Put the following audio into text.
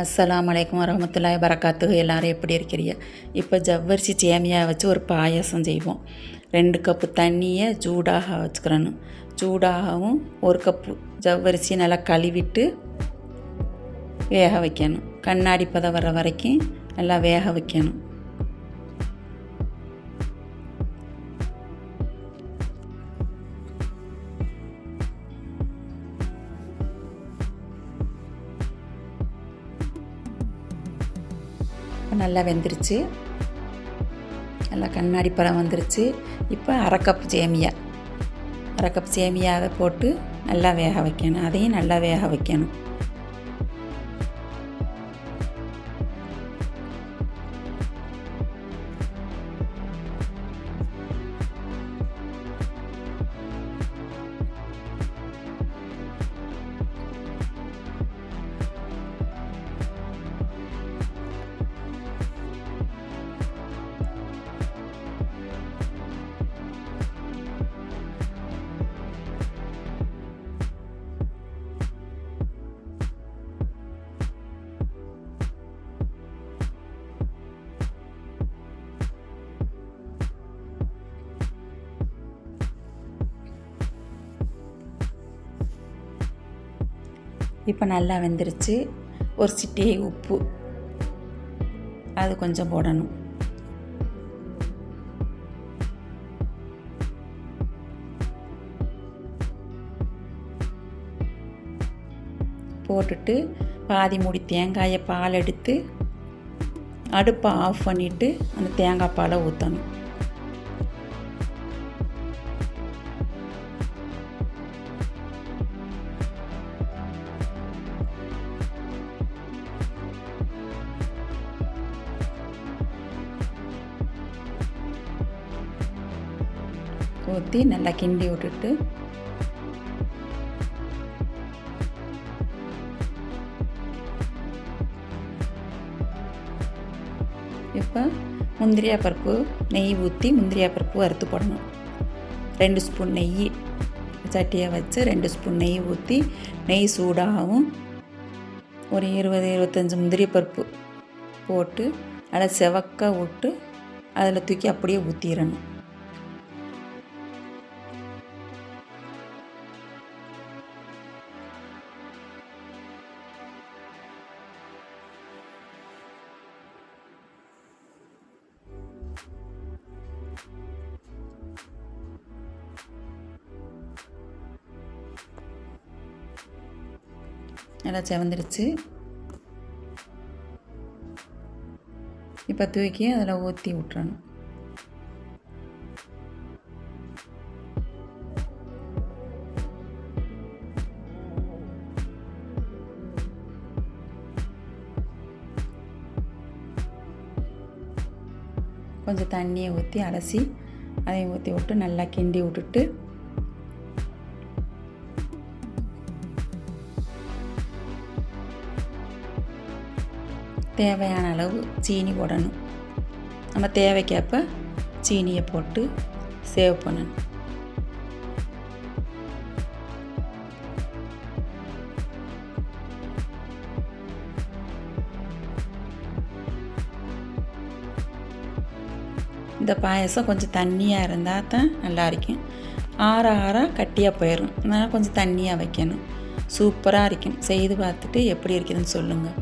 அஸ்ஸலாமு அலைக்கும் வரஹ்மத்துல்லாஹி வரகாத்துஹு. எல்லோரும் எப்படி இருக்கிறீங்க? இப்போ ஜவ்வரிசி சேமியா வச்சு ஒரு பாயாசம் செய்வோம். 2 கப்பு தண்ணியை சூடாக வச்சுக்கிறணும். சூடாகவும் 1 கப்பு ஜவ்வரிசி நல்லா கழுவிட்டு வேக வைக்கணும். கண்ணாடி பதம் வர வரைக்கும் நல்லா வேக வைக்கணும். நல்லா வெந்துருச்சு, நல்லா கண்ணாடி பழம் வந்துருச்சு. இப்போ அரை கப் சேமியாவை போட்டு நல்லா வேக வைக்கணும். அதையும் நல்லா வேக வைக்கணும். இப்போ நல்லா வெந்துருச்சு. ஒரு சிட்டிகை உப்பு அது கொஞ்சம் போடணும். போட்டுட்டு பாதி மூடி தேங்காயை பால் எடுத்து அடுப்பை ஆஃப் பண்ணிவிட்டு அந்த தேங்காய் பாலை ஊற்றணும். ஊற்றி நல்லா கிண்டி விட்டுட்டு இப்போ முந்திரியா பருப்பு நெய் ஊற்றி முந்திரியா பருப்பு வறுத்து போடணும். 2 ஸ்பூன் நெய் சட்டியை வச்சு 2 ஸ்பூன் நெய் ஊற்றி நெய் சூடாகவும் ஒரு 20-25 முந்திரி பருப்பு போட்டு நல்லா செவக்க விட்டு அதில் தூக்கி அப்படியே ஊற்றிடணும். நல்லா செவந்துருச்சு. இப்போ தூக்கி அதில் ஊற்றி விட்டுறணும். கொஞ்சம் தண்ணியை ஊற்றி அலசி அதையும் ஊற்றி விட்டு நல்லா கிண்டி விட்டுட்டு தேவையான அளவு சீனி போடணும். நம்ம தேவைக்கேற்ப சீனியை போட்டு சேவ் பண்ணணும். இந்த பாயசம் கொஞ்சம் தண்ணியாக இருந்தால் தான் நல்லா இருக்கும். ஆற கட்டியாக போயிடும். அதனால் கொஞ்சம் தண்ணியாக வைக்கணும். சூப்பராக இருக்கும். செய்து பார்த்துட்டு எப்படி இருக்குதுன்னு சொல்லுங்கள்.